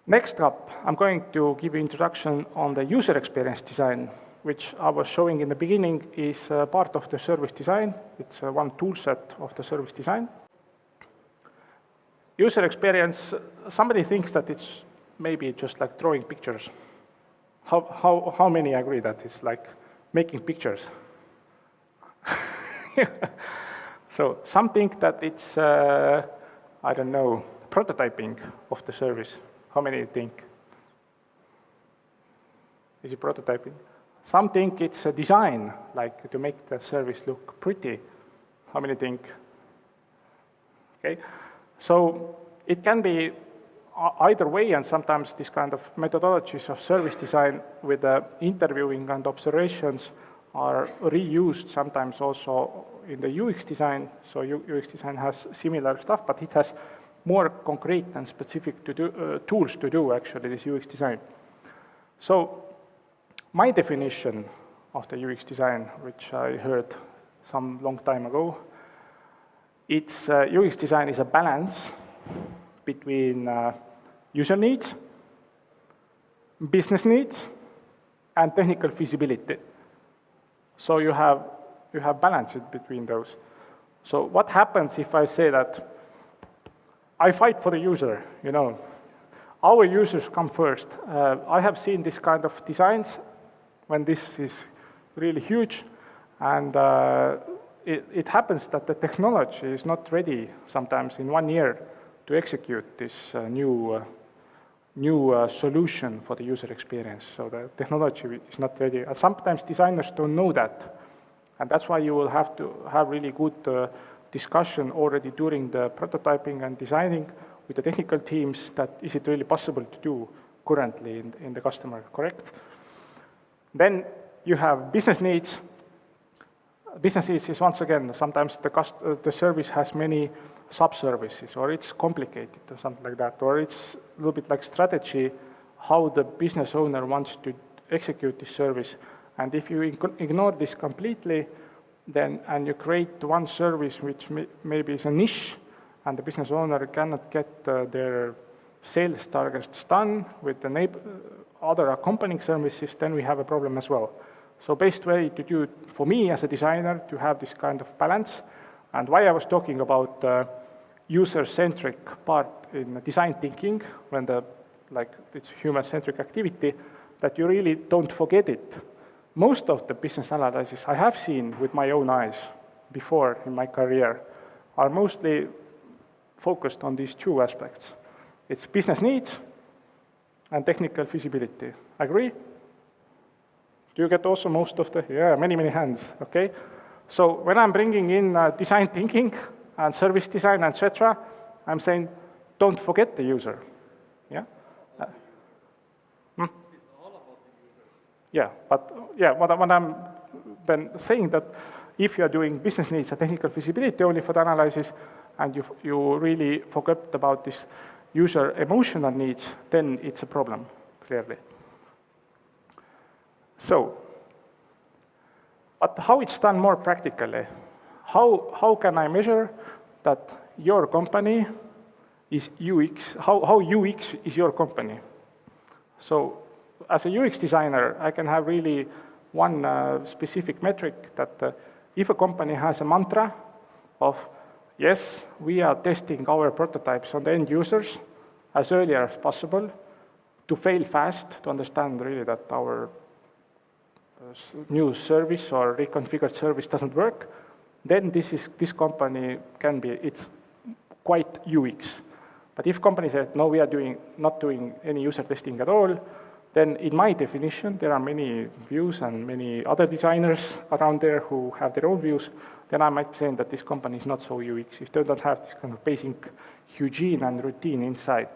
Next up, I'm going to give you introduction on the user experience design, which I was showing in the beginning is part of the service design. It's one tool set of the service design. User experience, somebody thinks that it's maybe just like drawing pictures. How many agree that it's like making pictures? So some think that it's, I don't know, prototyping of the service. How many think? Is it prototyping? Some think it's a design, like to make the service look pretty. How many think? Okay, so it can be either way, and sometimes this kind of methodologies of service design with interviewing and observations are reused sometimes also in the UX design. So UX design has similar stuff, but it has more concrete and specific tools to do actually this UX design. So my definition of the UX design, which I heard some long time ago, it's UX design is a balance between user needs, business needs, and technical feasibility. So you have balance between those. So what happens if I say that I fight for the user, you know, our users come first. I have seen this kind of designs when this is really huge, and it happens that the technology is not ready sometimes in 1 year to execute this new solution for the user experience. So the technology is not ready. And sometimes designers don't know that, and that's why you will have to have really good discussion already during the prototyping and designing with the technical teams that is it really possible to do currently in the customer, correct? Then you have business needs. Business needs is once again, sometimes the service has many sub-services, or it's complicated or something like that, or it's a little bit like strategy, how the business owner wants to execute this service. And if you ignore this completely, then, and you create one service which maybe is a niche, and the business owner cannot get their sales targets done with the other accompanying services, then we have a problem as well. So best way to do it for me as a designer to have this kind of balance, and why I was talking about user-centric part in design thinking, when it's human-centric activity, that you really don't forget it. Most of the business analysis I have seen with my own eyes before in my career are mostly focused on these two aspects. It's business needs and technical feasibility. Agree? Do you get also most of the, yeah, many hands, okay? So when I'm bringing in design thinking and service design, etc., I'm saying, don't forget the user, yeah? Yeah, but yeah, what I'm then saying that if you're doing business needs and technical feasibility only for the analysis, and you really forget about this user emotional needs, then it's a problem, clearly. So, but how it's done more practically? How can I measure that your company is UX, how UX is your company? So, as a UX designer, I can have really one specific metric that if a company has a mantra of, yes, we are testing our prototypes on the end users as early as possible to fail fast, to understand really that our new service or reconfigured service doesn't work, then this company can be, it's quite UX. But if company says, no, we are not doing any user testing at all, then in my definition, there are many views and many other designers around there who have their own views, then I might say that this company is not so UX if they don't have this kind of basic hygiene and routine inside.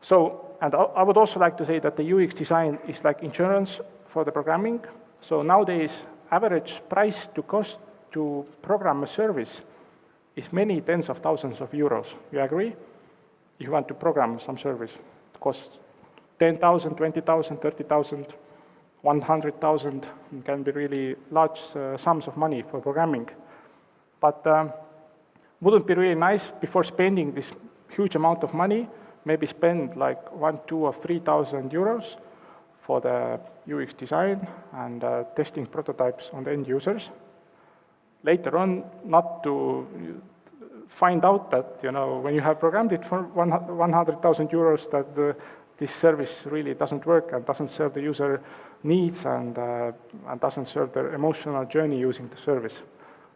So, and I would also like to say that the UX design is like insurance for the programming. So nowadays, average price to cost to program a service is many tens of thousands of euros. You agree? If you want to program some service, it costs 10,000, 20,000, 30,000, 100,000, can be really large sums of money for programming. But wouldn't it be really nice before spending this huge amount of money maybe spend like 1, 2, or 3,000 euros for the UX design and testing prototypes on the end users. Later on, not to find out that, when you have programmed it for 100,000 euros, that this service really doesn't work and doesn't serve the user needs and doesn't serve their emotional journey using the service.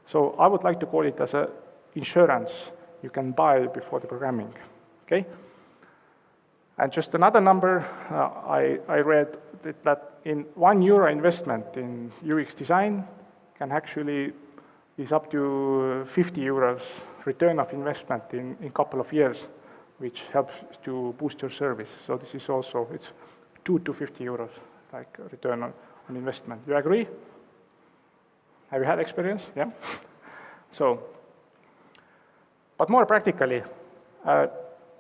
So I would like to call it as an insurance you can buy before the programming, okay? And just another number, I read that in €1 investment in UX design can actually is up to 50 euros return of investment in a couple of years, which helps to boost your service. So this is also, it's 2 to 50 euros, like return on investment. You agree? Have you had experience? Yeah? So, but more practically,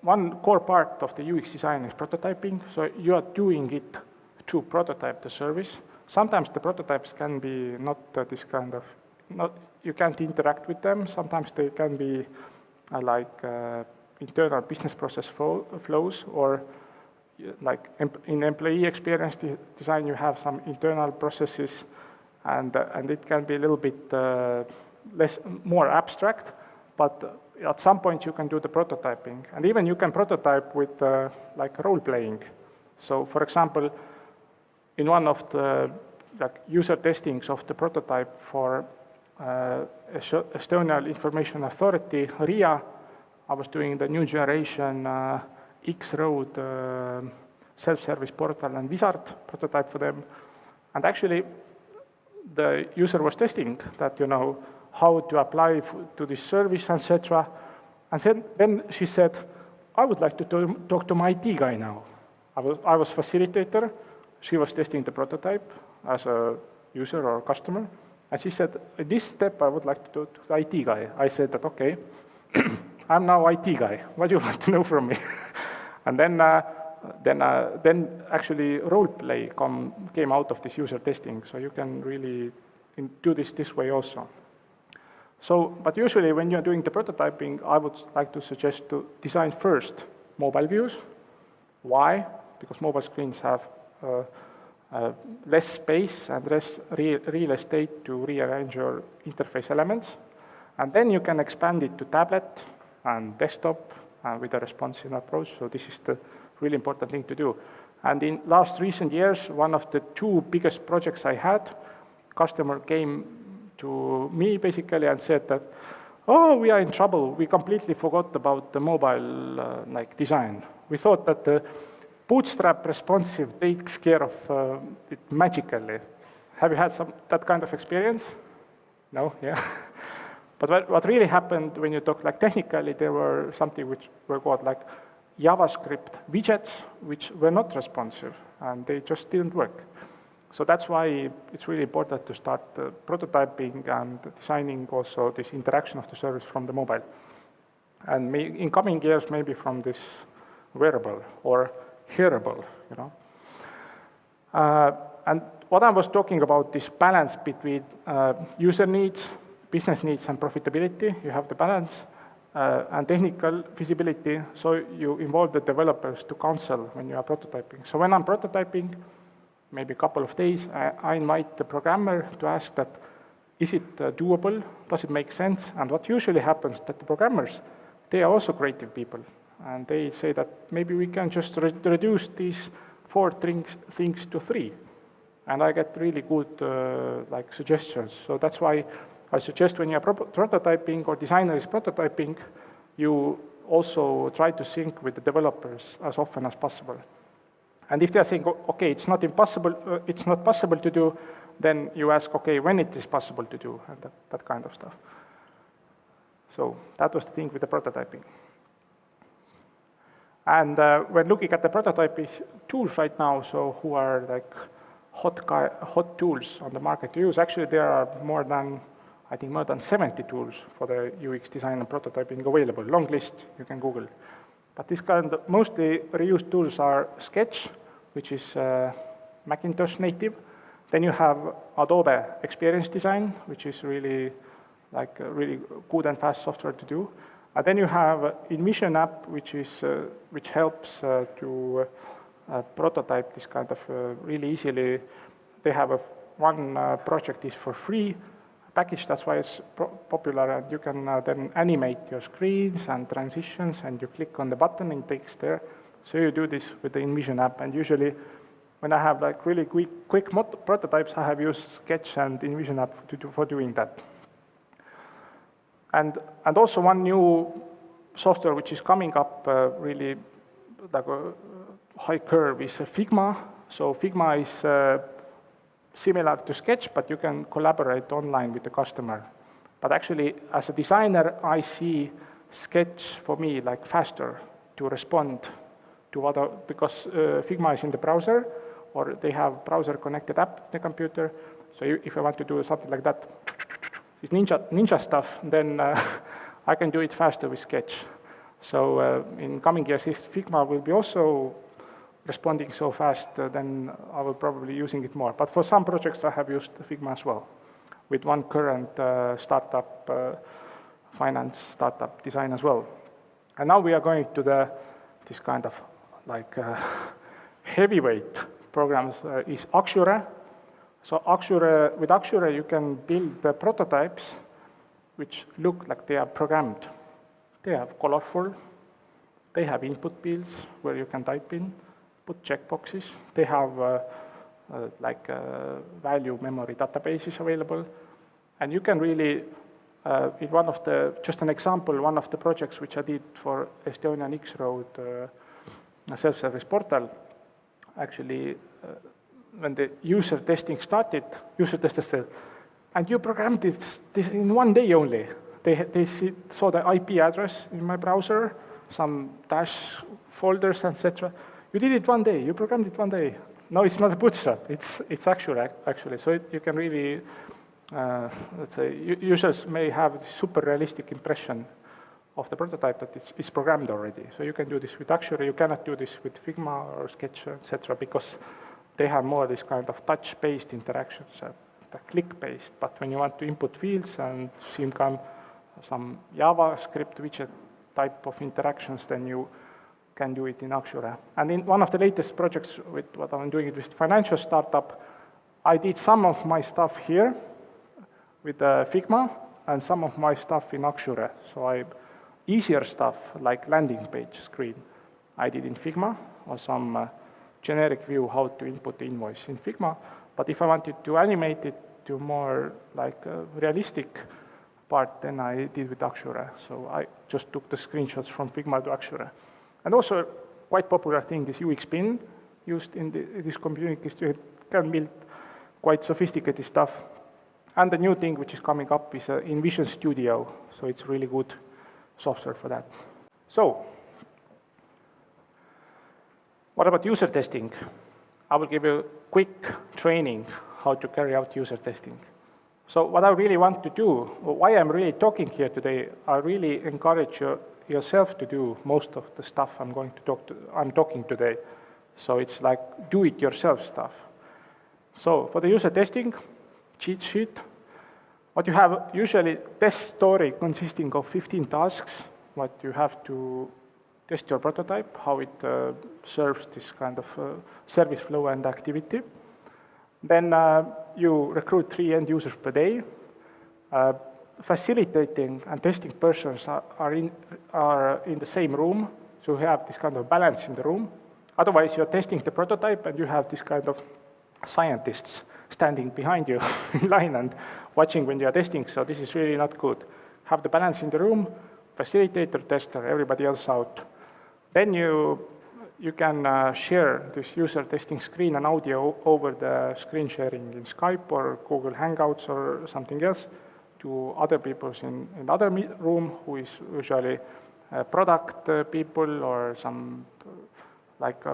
one core part of the UX design is prototyping. So you are doing it to prototype the service. Sometimes the prototypes can be not this kind of, you can't interact with them. Sometimes they can be internal business process flows, or like in employee experience design, you have some internal processes, and it can be a little bit more abstract, but at some point you can do the prototyping, and even you can prototype with like role playing. So, for example, in one of the user testings of the prototype for Estonian Information Authority, RIA, I was doing the new generation X-Road self-service portal and wizard prototype for them. And actually, the user was testing that, how to apply to this service, etc. And then she said, I would like to talk to my IT guy now. I was facilitator. She was testing the prototype as a user or customer. And she said, this step, I would like to talk to the IT guy. I said that, okay, I'm now IT guy. What do you want to know from me? And then actually role play came out of this user testing. So you can really do this way also. So, but usually when you're doing the prototyping, I would like to suggest to design first mobile views. Why? Because mobile screens have less space and less real estate to rearrange your interface elements. And then you can expand it to tablet and desktop with a responsive approach. So this is the really important thing to do. And in recent years, one of the 2 biggest projects I had, customer came to me basically and said that, oh, we are in trouble. We completely forgot about the mobile design. We thought that the Bootstrap responsive takes care of it magically. Have you had that kind of experience? No? Yeah. But what really happened when you talk technically, there were something which were called JavaScript widgets, which were not responsive, and they just didn't work. So that's why it's really important to start prototyping and designing also this interaction of the service from the mobile. And in coming years, maybe from this wearable or hearable, And what I was talking about, this balance between user needs, business needs, and profitability. You have the balance and technical feasibility, so you involve the developers to counsel when you are prototyping. So when I'm prototyping, maybe a couple of days, I invite the programmer to ask that, is it doable? Does it make sense? And what usually happens that the programmers, they are also creative people, and they say that maybe we can just reduce these 4 things to 3. And I get really good suggestions. So that's why I suggest when you're prototyping or designer is prototyping, you also try to sync with the developers as often as possible. And if they're saying, okay, it's not possible to do, then you ask, okay, when it is possible to do, and that kind of stuff. So that was the thing with the prototyping. And we're looking at the prototyping tools right now, so who are hot tools on the market to use. Actually, there are more than 70 tools for the UX design and prototyping available. Long list, you can Google. But this kind of mostly reused tools are Sketch, which is Macintosh native. Then you have Adobe Experience Design, which is really really good and fast software to do. And then you have InVision app, which helps to prototype this kind of really easily. They have one project is for free package, that's why it's popular, and you can then animate your screens and transitions, and you click on the button and it takes there. So you do this with the InVision app, and usually when I have like really quick prototypes, I have used Sketch and InVision app for doing that. And also one new software which is coming up really like a high curve is Figma. So Figma is similar to Sketch, but you can collaborate online with the customer. But actually, as a designer, I see Sketch for me like faster to respond to because Figma is in the browser, or they have browser-connected app in the computer. So if I want to do something like that, this ninja stuff, then I can do it faster with Sketch. So in coming years, if Figma will be also responding so fast, then I will probably using it more. But for some projects, I have used Figma as well, with one current startup, finance startup design as well. And now we are going to this kind of like heavyweight programs is Axure. So with Axure, you can build the prototypes which look like they are programmed. They are colorful. They have input fields where you can type in, put checkboxes. They have value memory databases available. And you can really, in just an example, one of the projects which I did for Estonian X-Road self-service portal, actually, when the user testing started, user testers said, and you programmed this in one day only. They saw the IP address in my browser, some dash folders, etc. You did it one day, you programmed it one day. No, it's not a bootstrap, it's actually. So you can really, let's say, users may have a super realistic impression of the prototype that it's programmed already. So you can do this with Axure, you cannot do this with Figma or Sketch, etc., because they have more this kind of touch-based interactions, click-based. But when you want to input fields and some JavaScript widget type of interactions, then you can do it in Axure. And in one of the latest projects with what I'm doing with financial startup, I did some of my stuff here with Figma and some of my stuff in Axure. So easier stuff like landing page screen, I did in Figma, or some generic view how to input the invoice in Figma. But if I wanted to animate it to more like a realistic part, then I did with Axure. So I just took the screenshots from Figma to Axure. And also, quite popular thing is UX Bin used in this community. You can build quite sophisticated stuff. And the new thing which is coming up is InVision Studio. So it's really good software for that. So, what about user testing? I will give you a quick training how to carry out user testing. So what I really want to do, why I'm really talking here today, I really encourage yourself to do most of the stuff I'm talking today. So it's like do-it-yourself stuff. So for the user testing, cheat sheet, what you have usually test story consisting of 15 tasks, what you have to test your prototype, how it serves this kind of service flow and activity. Then you recruit 3 end users per day. Facilitating and testing persons are in the same room, so you have this kind of balance in the room. Otherwise, you're testing the prototype and you have this kind of scientists standing behind you in line and watching when you're testing, so this is really not good. Have the balance in the room, facilitator, tester, everybody else out. Then you can share this user testing screen and audio over the screen sharing in Skype or Google Hangouts or something else to other people in other room, who is usually product people or some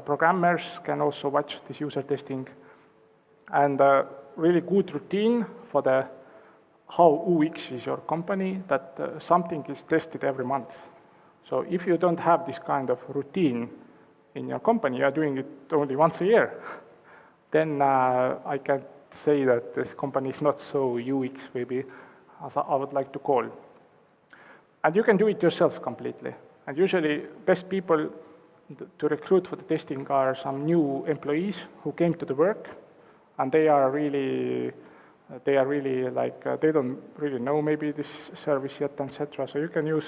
programmers can also watch this user testing. And a really good routine for how UX is your company, that something is tested every month. So if you don't have this kind of routine in your company, you are doing it only once a year, then I can say that this company is not so UX maybe as I would like to call. And you can do it yourself completely. And usually, best people to recruit for the testing are some new employees who came to the work, and they are really like, they don't really know maybe this service yet, etc. So you can use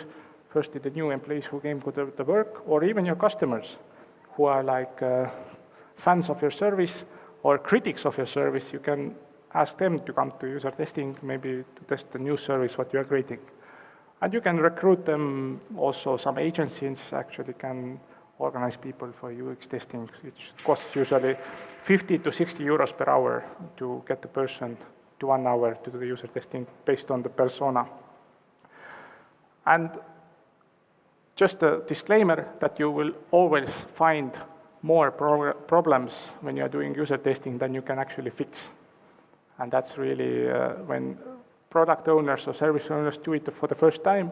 firstly the new employees who came to the work, or even your customers who are like fans of your service or critics of your service. You can ask them to come to user testing, maybe to test the new service what you are creating. And you can recruit them also. Some agencies actually can organize people for UX testing, which costs usually 50 to 60 euros per hour to get the person to 1 hour to do the user testing based on the persona. And just a disclaimer that you will always find more problems when you are doing user testing than you can actually fix. And that's really when product owners or service owners do it for the first time,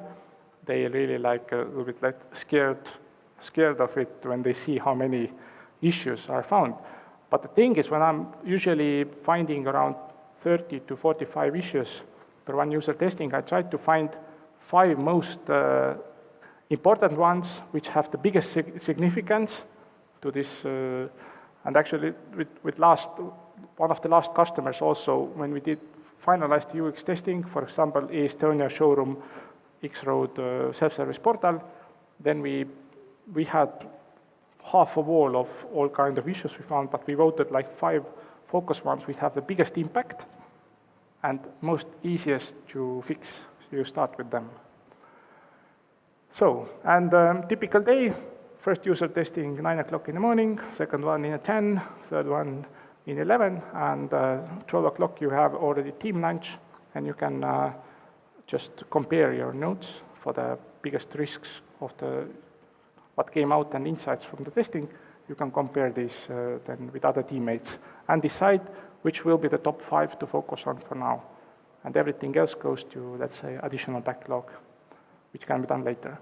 they really like a little bit like scared of it when they see how many issues are found. But the thing is, when I'm usually finding around 30 to 45 issues per one user testing, I try to find 5 most important ones which have the biggest significance to this. And actually, with one of the last customers also, when we did finalize the UX testing, for example, Estonia showroom X-Road self-service portal, then we had half a wall of all kinds of issues we found, but we voted like 5 focus ones which have the biggest impact and most easiest to fix. So you start with them. So, and typical day, first user testing 9 o'clock in the morning, second one in 10, third one in 11, and 12 o'clock you have already team lunch, and you can just compare your notes for the biggest risks of what came out and insights from the testing. You can compare these then with other teammates and decide which will be the top 5 to focus on for now. And everything else goes to, let's say, additional backlog, which can be done later.